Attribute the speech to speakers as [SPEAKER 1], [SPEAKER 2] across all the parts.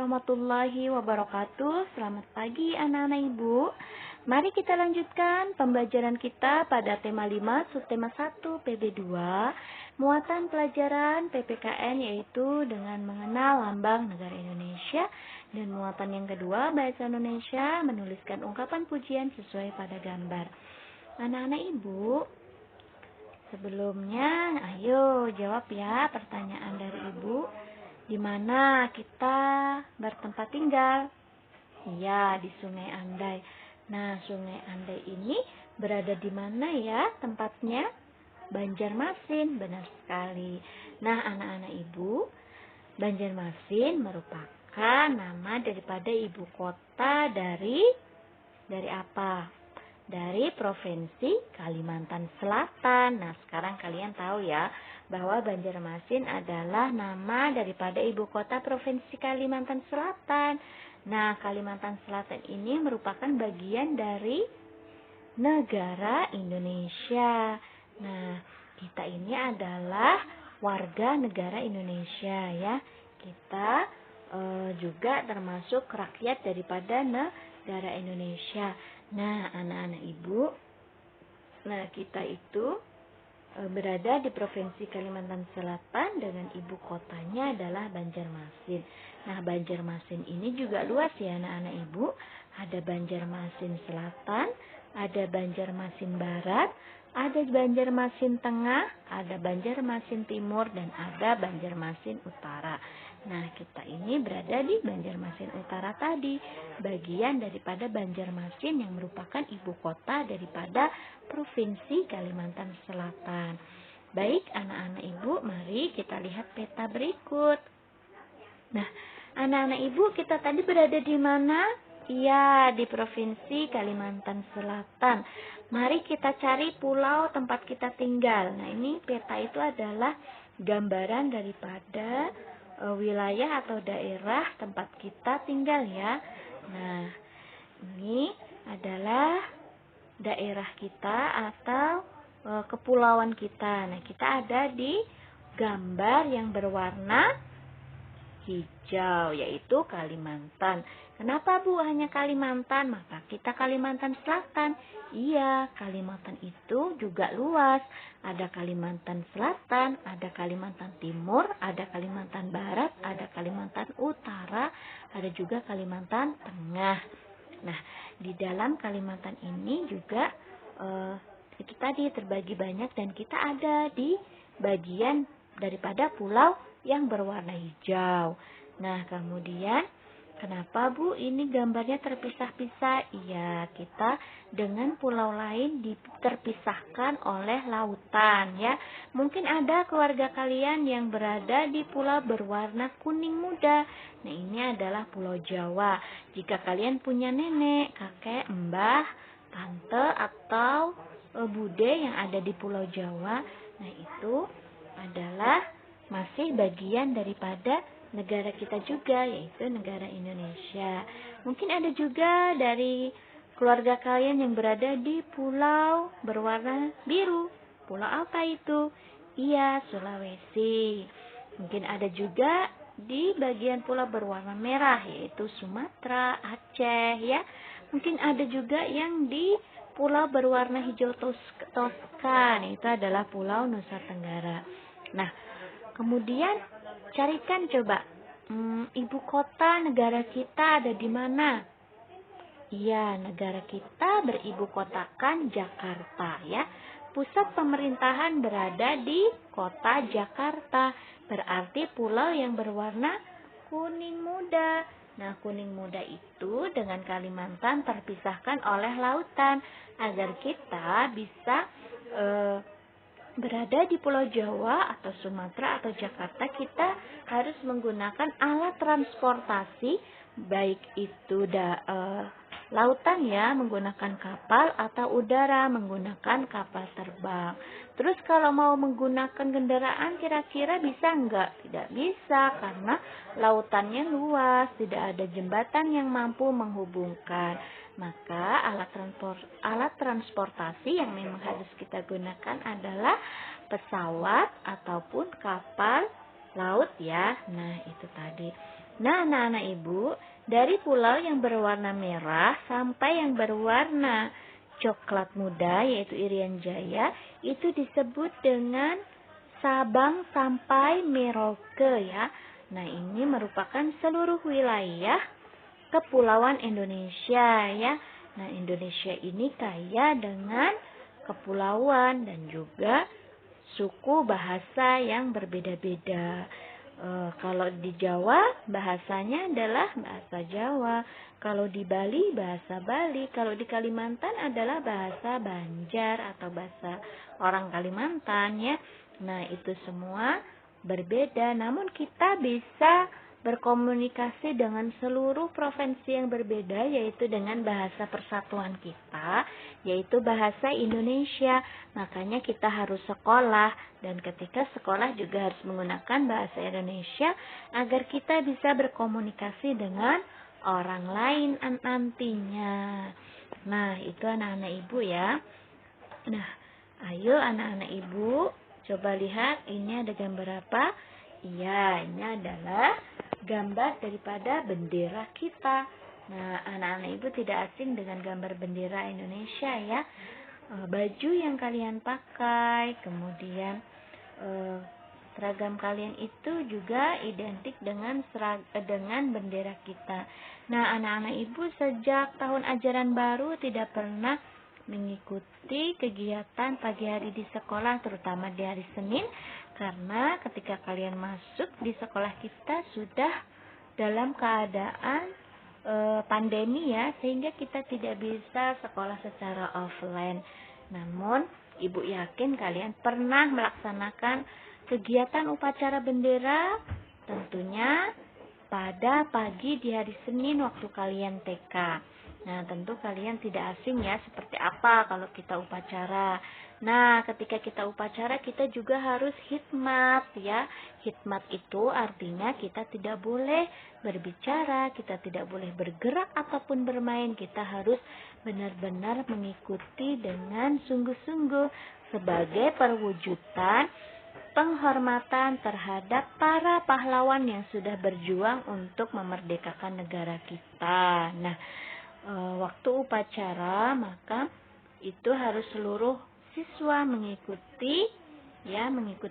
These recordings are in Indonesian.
[SPEAKER 1] warahmatullahi wabarakatuh. Selamat pagi anak-anak Ibu. Mari kita lanjutkan pembelajaran kita pada tema 5 subtema 1 PB2, muatan pelajaran PPKN yaitu dengan mengenal lambang negara Indonesia, dan muatan yang kedua bahasa Indonesia menuliskan ungkapan pujian sesuai pada gambar. Anak-anak Ibu, sebelumnya ayo jawab ya pertanyaan dari Ibu. Di mana kita bertempat tinggal? Iya, di Sungai Andai. Nah, Sungai Andai ini berada di mana ya tempatnya? Banjarmasin, benar sekali. Nah, anak-anak Ibu, Banjarmasin merupakan nama daripada ibu kota dari apa? Dari Provinsi Kalimantan Selatan. Nah, sekarang kalian tahu ya bahwa Banjarmasin adalah nama daripada ibu kota Provinsi Kalimantan Selatan. Nah, Kalimantan Selatan ini merupakan bagian dari negara Indonesia. Nah, kita ini adalah warga negara Indonesia ya. Kita juga termasuk rakyat daripada negara Indonesia. Nah, anak-anak Ibu, nah kita itu berada di Provinsi Kalimantan Selatan dengan ibu kotanya adalah Banjarmasin. Nah, Banjarmasin ini juga luas ya anak-anak Ibu. Ada Banjarmasin Selatan, ada Banjarmasin Barat, ada Banjarmasin Tengah, ada Banjarmasin Timur, dan ada Banjarmasin Utara. Nah, kita ini berada di Banjarmasin Utara tadi, bagian daripada Banjarmasin yang merupakan ibu kota daripada Provinsi Kalimantan Selatan. Baik, anak-anak Ibu, mari kita lihat peta berikut. Nah, anak-anak Ibu, kita tadi berada di mana? Iya, di Provinsi Kalimantan Selatan. Mari kita cari pulau tempat kita tinggal. Nah, ini peta itu adalah gambaran daripada wilayah atau daerah tempat kita tinggal ya. Nah, ini adalah daerah kita atau kepulauan kita. Nah, kita ada di gambar yang berwarna hijau, yaitu Kalimantan. Kenapa Bu hanya Kalimantan? Maka kita Kalimantan Selatan. Iya, Kalimantan itu juga luas. Ada Kalimantan Selatan, ada Kalimantan Timur, ada Kalimantan Barat, ada Kalimantan Utara, ada juga Kalimantan Tengah. Nah, di dalam Kalimantan ini juga itu tadi terbagi banyak, dan kita ada di bagian daripada pulau yang berwarna hijau. Nah, kemudian kenapa Bu ini gambarnya terpisah-pisah? Iya, kita dengan pulau lain terpisahkan oleh lautan ya. Mungkin ada keluarga kalian yang berada di pulau berwarna kuning muda. Nah, ini adalah Pulau Jawa. Jika kalian punya nenek, kakek, mbah, tante, atau bude yang ada di Pulau Jawa, nah itu adalah masih bagian daripada negara kita juga, yaitu negara Indonesia. Mungkin ada juga dari keluarga kalian yang berada di pulau berwarna biru. Pulau apa itu? Iya, Sulawesi. Mungkin ada juga di bagian pulau berwarna merah, yaitu Sumatera, Aceh ya. Mungkin ada juga yang di pulau berwarna hijau Toskan, itu adalah Pulau Nusa Tenggara. Nah, kemudian carikan coba ibu kota negara kita ada di mana? Iya, negara kita beribu kotakan Jakarta ya. Pusat pemerintahan berada di kota Jakarta. Berarti pulau yang berwarna kuning muda. Nah, kuning muda itu dengan Kalimantan terpisahkan oleh lautan. Agar kita bisa berada di Pulau Jawa atau Sumatera atau Jakarta, kita harus menggunakan alat transportasi, baik itu lautan ya, menggunakan kapal, atau udara menggunakan kapal terbang. Terus kalau mau menggunakan kendaraan kira-kira bisa enggak? Tidak bisa, karena lautannya luas, tidak ada jembatan yang mampu menghubungkan. Maka alat transportasi yang memang harus kita gunakan adalah pesawat ataupun kapal laut ya. Nah, itu tadi. Nah, anak-anak ibu, dari pulau yang berwarna merah sampai yang berwarna coklat muda, yaitu Irian Jaya, itu disebut dengan Sabang sampai Merauke ya. Nah, ini merupakan seluruh wilayah kepulauan Indonesia ya. Nah, Indonesia ini kaya dengan kepulauan dan juga suku bahasa yang berbeda-beda. Kalau di Jawa bahasanya adalah bahasa Jawa, kalau di Bali bahasa Bali, kalau di Kalimantan adalah bahasa Banjar atau bahasa orang Kalimantan ya. Nah, itu semua berbeda, namun kita bisa berkomunikasi dengan seluruh provinsi yang berbeda, yaitu dengan bahasa persatuan kita, yaitu bahasa Indonesia. Makanya kita harus sekolah, dan ketika sekolah juga harus menggunakan bahasa Indonesia agar kita bisa berkomunikasi dengan orang lain nantinya. Nah, itu anak-anak ibu ya. Nah, ayo anak-anak ibu, coba lihat ini ada gambar apa? Iya, ini adalah gambar daripada bendera kita. Nah, anak-anak ibu tidak asing dengan gambar bendera Indonesia ya. Baju yang kalian pakai, kemudian seragam kalian itu juga identik dengan bendera kita. Nah, anak-anak ibu sejak tahun ajaran baru tidak pernah mengikuti kegiatan pagi hari di sekolah, terutama di hari Senin, karena ketika kalian masuk di sekolah kita sudah dalam keadaan pandemi ya, sehingga kita tidak bisa sekolah secara offline. Namun, ibu yakin kalian pernah melaksanakan kegiatan upacara bendera, tentunya pada pagi di hari Senin waktu kalian TK. Nah, tentu kalian tidak asing ya seperti apa kalau kita upacara. Nah, ketika kita upacara kita juga harus hikmat ya. Hikmat itu artinya kita tidak boleh berbicara, kita tidak boleh bergerak ataupun bermain. Kita harus benar-benar mengikuti dengan sungguh-sungguh sebagai perwujudan penghormatan terhadap para pahlawan yang sudah berjuang untuk memerdekakan negara kita. Nah, waktu upacara maka itu harus seluruh siswa mengikuti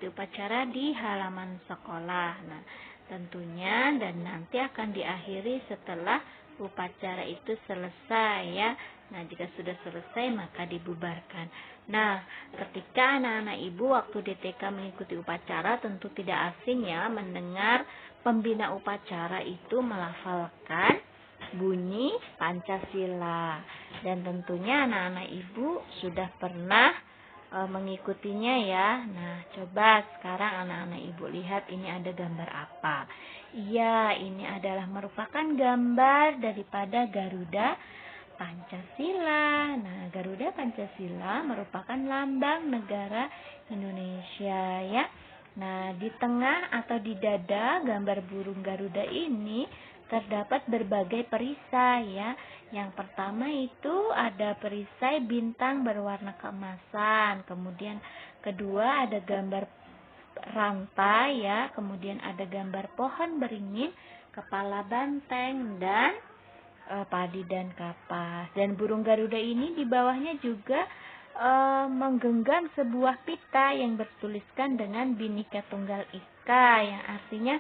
[SPEAKER 1] upacara di halaman sekolah. Nah, tentunya dan nanti akan diakhiri setelah upacara itu selesai ya. Nah, jika sudah selesai maka dibubarkan. Nah, ketika anak-anak ibu waktu di TK mengikuti upacara tentu tidak asing ya mendengar pembina upacara itu melafalkan bunyi Pancasila. Dan tentunya anak-anak ibu sudah pernah mengikutinya ya. Nah, coba sekarang anak-anak ibu lihat ini ada gambar apa? Iya, ini adalah merupakan gambar daripada Garuda Pancasila. Nah, Garuda Pancasila merupakan lambang negara Indonesia ya. Nah, di tengah atau di dada gambar burung Garuda ini terdapat berbagai perisai ya. Yang pertama itu ada perisai bintang berwarna keemasan. Kemudian kedua ada gambar rantai ya. Kemudian ada gambar pohon beringin, kepala banteng dan padi dan kapas. Dan burung Garuda ini di bawahnya juga menggenggam sebuah pita yang bertuliskan dengan Bhinneka Tunggal Ika, yang artinya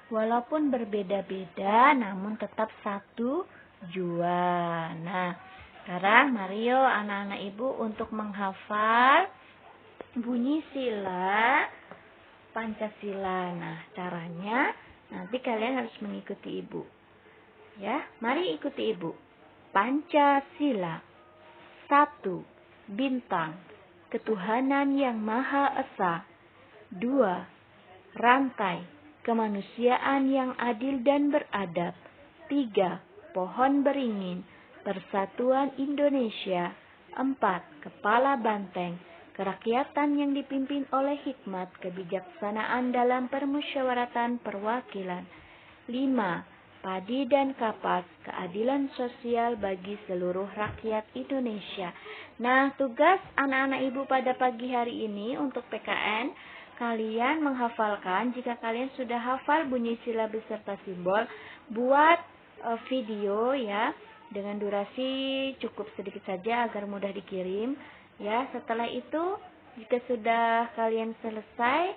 [SPEAKER 1] walaupun berbeda-beda namun tetap satu jua. Nah, sekarang Mario anak-anak ibu untuk menghafal bunyi sila Pancasila. Nah, caranya nanti kalian harus mengikuti ibu. Ya, mari ikuti ibu. Pancasila. 1. Bintang, ketuhanan yang Maha Esa. 2. Rantai, kemanusiaan yang adil dan beradab. 3. Pohon beringin, persatuan Indonesia. 4. Kepala banteng, kerakyatan yang dipimpin oleh hikmat, kebijaksanaan dalam permusyawaratan perwakilan. 5. Padi dan kapas, keadilan sosial bagi seluruh rakyat Indonesia. Nah, tugas anak-anak ibu pada pagi hari ini untuk PKN, kalian menghafalkan. Jika kalian sudah hafal bunyi silab beserta simbol, buat video ya, dengan durasi cukup sedikit saja agar mudah dikirim ya. Setelah itu, jika sudah kalian selesai,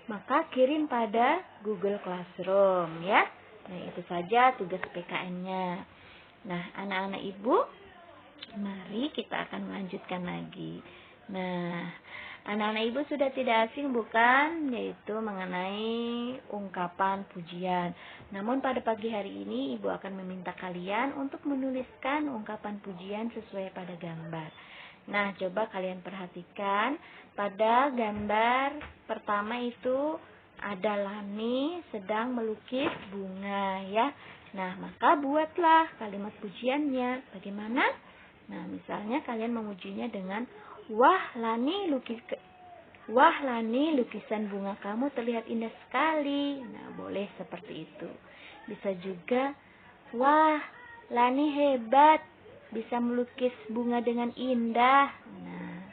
[SPEAKER 1] maka kirim pada Google Classroom ya. Nah, itu saja tugas PKN-nya. Nah, anak-anak Ibu, mari kita akan melanjutkan lagi. Nah, anak-anak Ibu sudah tidak asing bukan, yaitu mengenai ungkapan pujian. Namun pada pagi hari ini Ibu akan meminta kalian untuk menuliskan ungkapan pujian sesuai pada gambar. Nah, coba kalian perhatikan pada gambar pertama itu ada Lani sedang melukis bunga ya. Nah, maka buatlah kalimat pujiannya. Bagaimana? Nah, misalnya kalian memujinya dengan Wah Lani, lukisan bunga kamu terlihat indah sekali. Nah, boleh seperti itu. Bisa juga, wah Lani hebat, bisa melukis bunga dengan indah. Nah,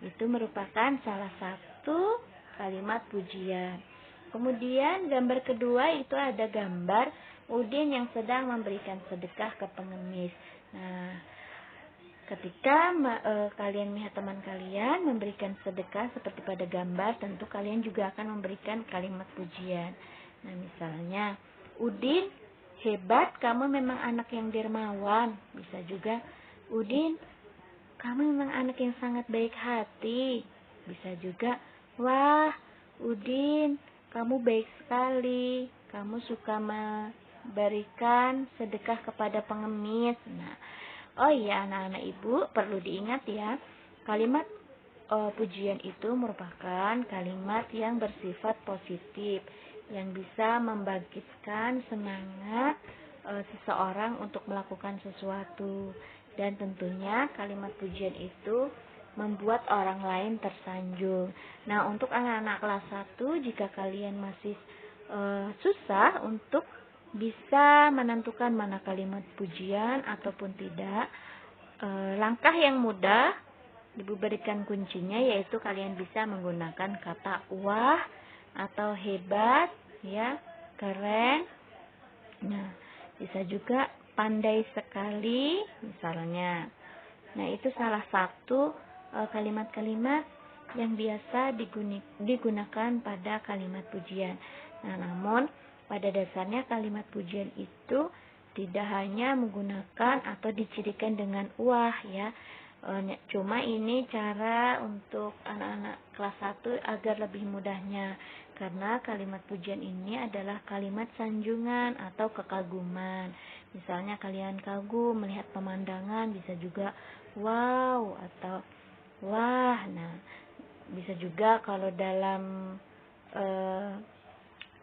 [SPEAKER 1] itu merupakan salah satu kalimat pujian. Kemudian gambar kedua itu ada gambar Udin yang sedang memberikan sedekah ke pengemis. Nah, ketika kalian melihat teman kalian memberikan sedekah seperti pada gambar, tentu kalian juga akan memberikan kalimat pujian. Nah, misalnya, Udin, hebat, kamu memang anak yang dermawan. Bisa juga, Udin, kamu memang anak yang sangat baik hati. Bisa juga, wah, Udin, kamu baik sekali. Kamu suka memberikan sedekah kepada pengemis. Nah, oh iya anak-anak Ibu, perlu diingat ya, kalimat pujian itu merupakan kalimat yang bersifat positif, yang bisa membangkitkan semangat seseorang untuk melakukan sesuatu. Dan tentunya kalimat pujian itu membuat orang lain tersanjung. Nah, untuk anak-anak kelas 1, jika kalian masih susah untuk bisa menentukan mana kalimat pujian ataupun tidak, langkah yang mudah Ibu berikan kuncinya, yaitu kalian bisa menggunakan kata wah atau hebat ya, keren. Nah, bisa juga pandai sekali misalnya. Nah, itu salah satu kalimat-kalimat yang biasa digunakan pada kalimat pujian. Nah, namun pada dasarnya kalimat pujian itu tidak hanya menggunakan atau dicirikan dengan wah ya. Cuma ini cara untuk anak-anak kelas 1 agar lebih mudahnya. Karena kalimat pujian ini adalah kalimat sanjungan atau kekaguman. Misalnya kalian kagum melihat pemandangan, bisa juga wow atau wah. Nah, bisa juga kalau dalam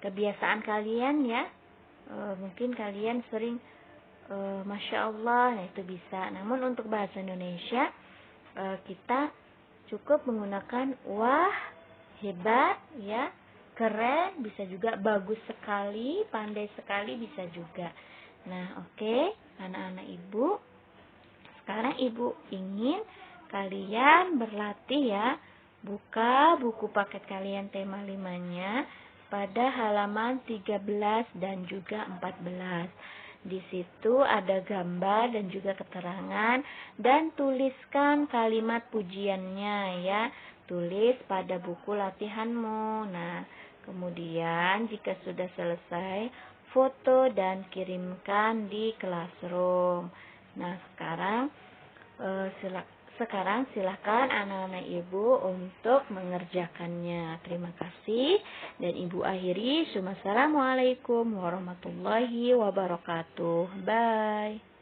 [SPEAKER 1] kebiasaan kalian ya, mungkin kalian sering Masya Allah, nah itu bisa. Namun untuk bahasa Indonesia kita cukup menggunakan wah, hebat ya, keren, bisa juga bagus sekali, pandai sekali bisa juga. Nah, oke, anak-anak Ibu, sekarang Ibu ingin kalian berlatih ya, buka buku paket kalian tema 5-nya pada halaman 13 dan juga 14. Di situ ada gambar dan juga keterangan, dan tuliskan kalimat pujiannya ya. Tulis pada buku latihanmu. Nah, kemudian jika sudah selesai, foto dan kirimkan di Classroom. Nah, sekarang silakan anak-anak Ibu untuk mengerjakannya. Terima kasih. Dan Ibu akhiri. Assalamualaikum warahmatullahi wabarakatuh. Bye.